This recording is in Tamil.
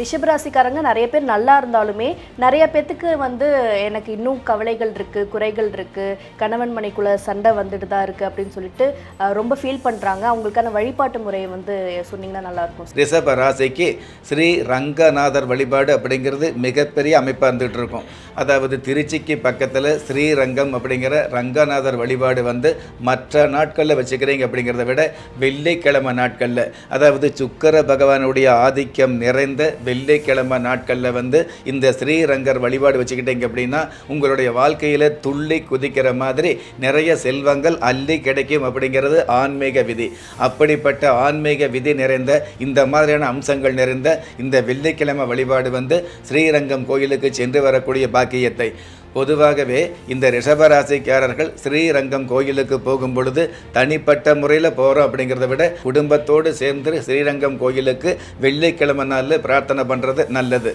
ரிஷபராசிக்காரங்க நிறைய பேர் நல்லா இருந்தாலுமே நிறைய பேத்துக்கு வந்து எனக்கு இன்னும் கவலைகள் இருக்குது, குறைகள் இருக்குது, கணவன் மனைக்குள்ள சண்டை வந்துட்டு தான் இருக்குது அப்படின்னு சொல்லிட்டு ரொம்ப ஃபீல் பண்ணுறாங்க. அவங்களுக்கான வழிபாட்டு முறையை வந்து சொன்னீங்கன்னா நல்லாயிருக்கும். ரிஷப ராசிக்கு ஸ்ரீ ரங்கநாதர் வழிபாடு அப்படிங்கிறது மிகப்பெரிய அமைப்பாக இருந்துகிட்டு இருக்கும். அதாவது திருச்சிக்கு பக்கத்தில் ஸ்ரீரங்கம் அப்படிங்கிற ரங்கநாதர் வழிபாடு வந்து மற்ற நாட்களில் வச்சுக்கிறீங்க அப்படிங்கிறத விட வெள்ளிக்கிழமை நாட்களில், அதாவது சுக்கிர பகவானுடைய ஆதிக்கம் நிறைந்த வெள்ளிக்கிழமை நாட்களில் வந்து இந்த ஸ்ரீரங்கர் வழிபாடு வச்சுக்கிட்டீங்க அப்படின்னா உங்களுடைய வாழ்க்கையில் துள்ளி குதிக்கிற மாதிரி நிறைய செல்வங்கள் அள்ளி கிடைக்கும் அப்படிங்கிறது ஆன்மீக விதி. அப்படிப்பட்ட ஆன்மீக விதி நிறைந்த இந்த மாதிரியான அம்சங்கள் நிறைந்த இந்த வெள்ளிக்கிழமை வழிபாடு வந்து ஸ்ரீரங்கம் கோயிலுக்கு சென்று வரக்கூடிய பாக்கியத்தை, பொதுவாகவே இந்த ரிஷபராசிக்காரர்கள் ஸ்ரீரங்கம் கோயிலுக்கு போகும் பொழுது தனிப்பட்ட முறையில் போகிறோம் அப்படிங்கிறத விட குடும்பத்தோடு சேர்ந்து ஸ்ரீரங்கம் கோயிலுக்கு வெள்ளிக்கிழமை நாளில் பிரார்த்தனை பண்ணுறது நல்லது.